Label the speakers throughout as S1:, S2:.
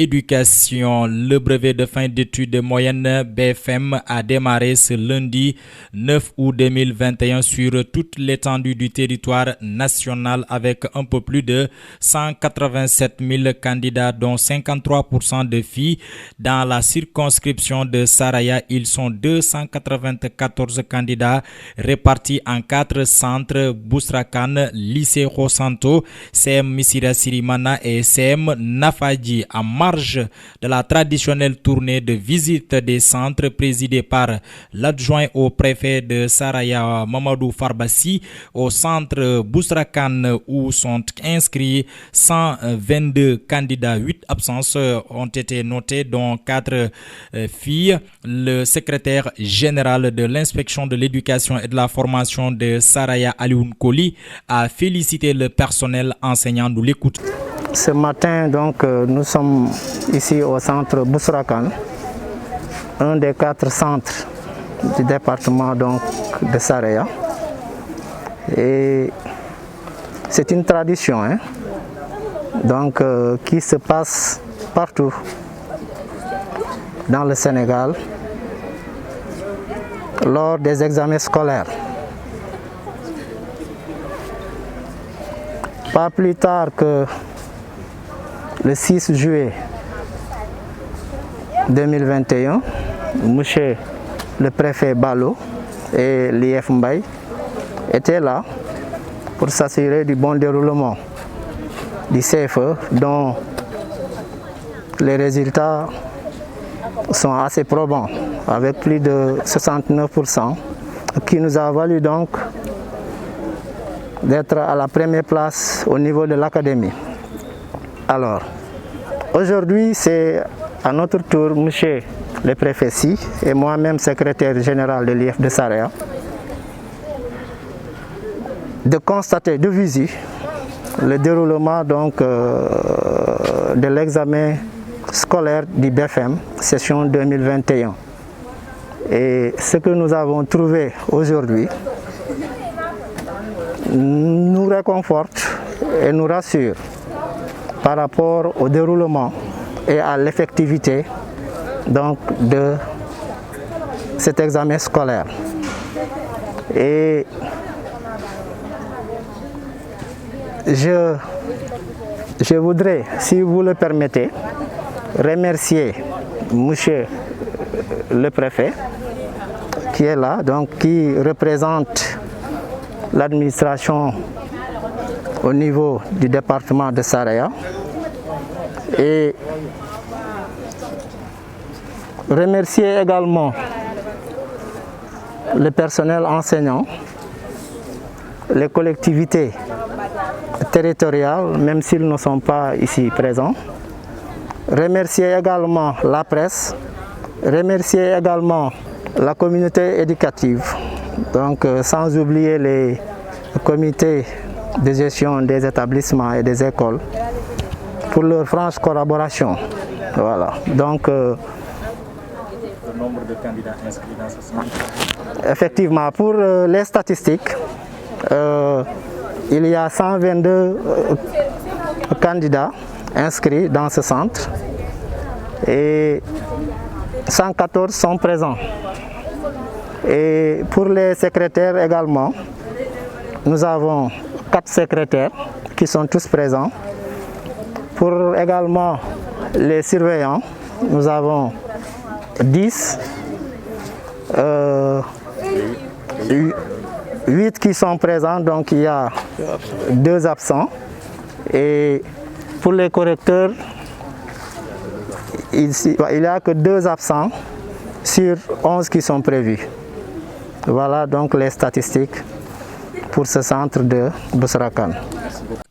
S1: éducation. Le brevet de fin d'études moyennes BFM a démarré ce lundi 9 août 2021 sur toute l'étendue du territoire national avec un peu plus de 187 000 candidats, dont 53% de filles. Dans la circonscription de Saraya, ils sont 294 candidats répartis en 4 centres: Bousrakan, lycée Rosanto, CM Missira Sirimana et CM Nafadji. En marge de la traditionnelle tournée de visite des centres présidée par l'adjoint au préfet de Saraya, Mamadou Farbassi, au centre Bousrakan où sont inscrits 122 candidats. 8 absences ont été notées, dont 4 filles. Le secrétaire général de l'inspection de l'éducation et de la formation de Saraya, Alioune Koli, a félicité le personnel enseignant. Nous l'écoutons.
S2: Ce matin, donc, nous sommes ici au centre Bousrakan, un des 4 centres du département donc, de Saraya. Et c'est une tradition donc, qui se passe partout dans le Sénégal lors des examens scolaires. Pas plus tard que le 6 juillet 2021, monsieur le préfet Balo et l'IF Mbaye étaient là pour s'assurer du bon déroulement du CFE, dont les résultats sont assez probants, avec plus de 69%, qui nous a valu donc d'être à la première place au niveau de l'académie. Alors, aujourd'hui, c'est à notre tour, monsieur le préfet Si et moi-même, secrétaire général de l'IF de Saraya, de constater de visu le déroulement donc, de l'examen scolaire du BFM, session 2021. Et ce que nous avons trouvé aujourd'hui nous réconforte et nous rassure par rapport au déroulement et à l'effectivité donc, de cet examen scolaire. Et je voudrais, si vous le permettez, remercier monsieur le préfet qui est là, donc qui représente l'administration au niveau du département de Saraya, et remercier également le personnel enseignant, les collectivités territoriales, même s'ils ne sont pas ici présents. Remercier également la presse, remercier également la communauté éducative, donc sans oublier les comités de gestion des établissements et des écoles pour leur franche collaboration. Voilà. Donc,
S1: le nombre de candidats inscrits dans ce centre?
S2: Effectivement, pour les statistiques, il y a 122 candidats inscrits dans ce centre et 114 sont présents. Et pour les secrétaires également, nous avons 4 secrétaires qui sont tous présents. Pour également les surveillants, nous avons 10, 8 qui sont présents, donc il y a 2 absents. Et pour les correcteurs, il n'y a que 2 absents sur 11 qui sont prévus. Voilà donc les statistiques pour ce centre de Bousrakan.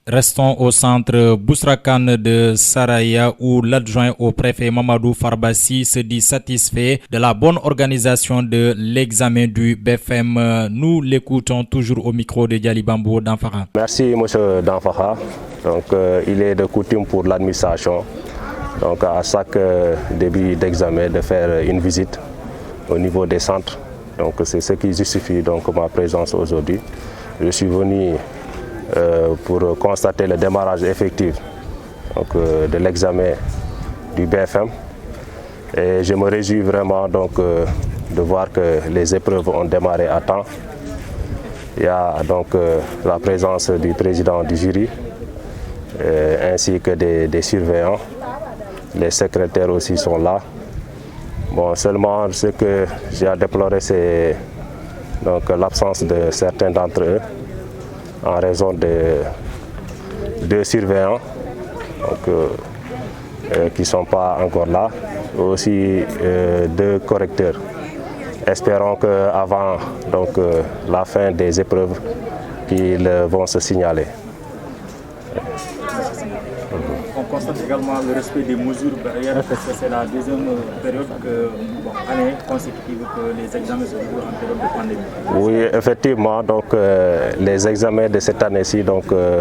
S1: Restons au centre Bousrakan de Saraya où l'adjoint au préfet Mamadou Farbassi se dit satisfait de la bonne organisation de l'examen du BFM. Nous l'écoutons toujours au micro de Diali Bambou d'Anfara.
S3: Merci M. Danfara. Donc, il est de coutume pour l'administration, donc à chaque début d'examen, de faire une visite au niveau des centres. Donc c'est ce qui justifie donc ma présence aujourd'hui. Je suis venu pour constater le démarrage effectif donc, de l'examen du BFM. Et je me réjouis vraiment donc, de voir que les épreuves ont démarré à temps. Il y a donc la présence du président du jury, ainsi que des surveillants. Les secrétaires aussi sont là. Bon, seulement ce que j'ai à déplorer, c'est l'absence de certains d'entre eux en raison de deux surveillants qui ne sont pas encore là, aussi deux correcteurs. Espérons qu'avant la fin des épreuves, qu'ils vont se signaler.
S1: On constate également le respect des mesures barrières parce que c'est la deuxième période, année consécutive que les examens se déroulent en période de pandémie.
S3: Oui, effectivement, les examens de cette année-ci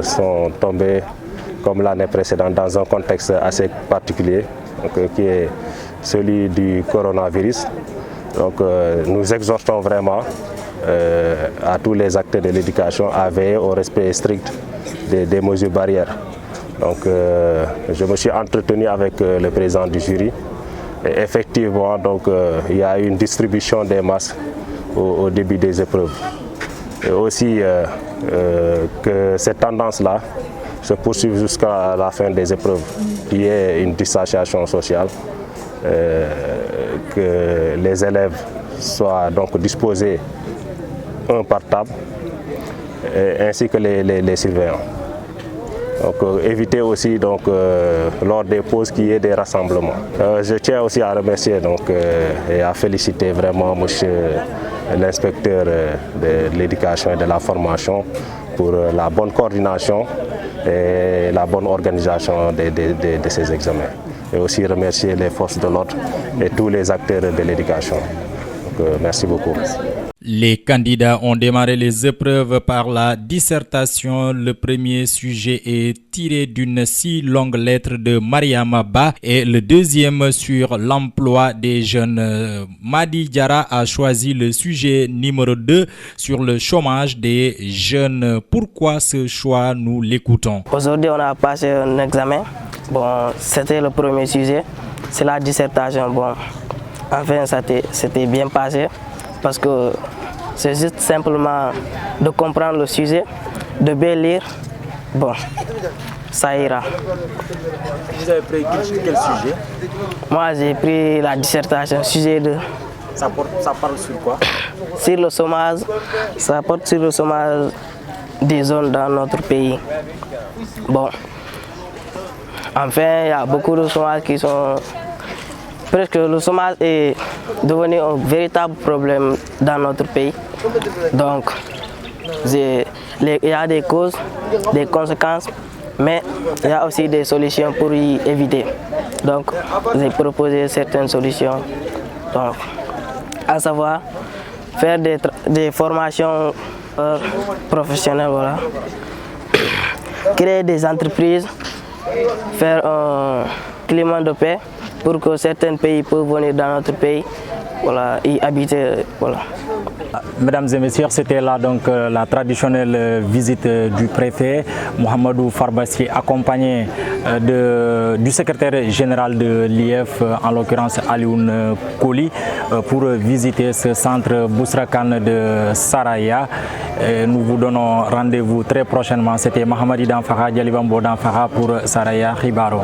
S3: sont tombés comme l'année précédente dans un contexte assez particulier, qui est celui du coronavirus. Donc nous exhortons vraiment à tous les acteurs de l'éducation à veiller au respect strict des mesures barrières. Donc je me suis entretenu avec le président du jury et effectivement il y a eu une distribution des masques au début des épreuves. Et aussi que cette tendance-là se poursuive jusqu'à la fin des épreuves, qui est une distanciation sociale, que les élèves soient disposés un par table, ainsi que les surveillants. Donc, éviter aussi lors des pauses qu'il y ait des rassemblements. Je tiens aussi à remercier et à féliciter vraiment monsieur l'inspecteur de l'éducation et de la formation pour la bonne coordination et la bonne organisation de ces examens. Et aussi remercier les forces de l'ordre et tous les acteurs de l'éducation. Merci beaucoup.
S1: Les candidats ont démarré les épreuves par la dissertation. Le premier sujet est tiré d'une si longue lettre de Mariama Ba et le deuxième sur l'emploi des jeunes. Madi Diara a choisi le sujet numéro 2 sur le chômage des jeunes. Pourquoi ce choix? Nous l'écoutons.
S4: Aujourd'hui, on a passé un examen. Bon, c'était le premier sujet. C'est la dissertation. Bon, enfin, c'était bien passé parce que c'est juste simplement de comprendre le sujet, de bien lire. Bon, ça ira.
S1: Vous avez pris quel sujet?
S4: Moi, j'ai pris la dissertation, sujet 2.
S1: Ça parle sur quoi?
S4: Sur le chômage. Ça porte sur le chômage des zones dans notre pays. Bon, enfin, il y a beaucoup de chômage qui sont... Presque le chômage est devenu un véritable problème dans notre pays. Donc, il y a des causes, des conséquences, mais il y a aussi des solutions pour y éviter. Donc, j'ai proposé certaines solutions. Donc, à savoir, faire des formations professionnelles, voilà. Créer des entreprises, faire un climat de paix pour que certains pays peuvent venir dans notre pays, voilà, y habiter, voilà.
S5: Mesdames et messieurs, c'était là la traditionnelle visite du préfet Mohamedou Farbassi, accompagné du secrétaire général de l'IF, en l'occurrence Alioune Koli, pour visiter ce centre Bousra Kane de Saraya. Nous vous donnons rendez-vous très prochainement. C'était Mahamadi Danfaha, Djalibambo Danfaha pour Saraya Ribaro.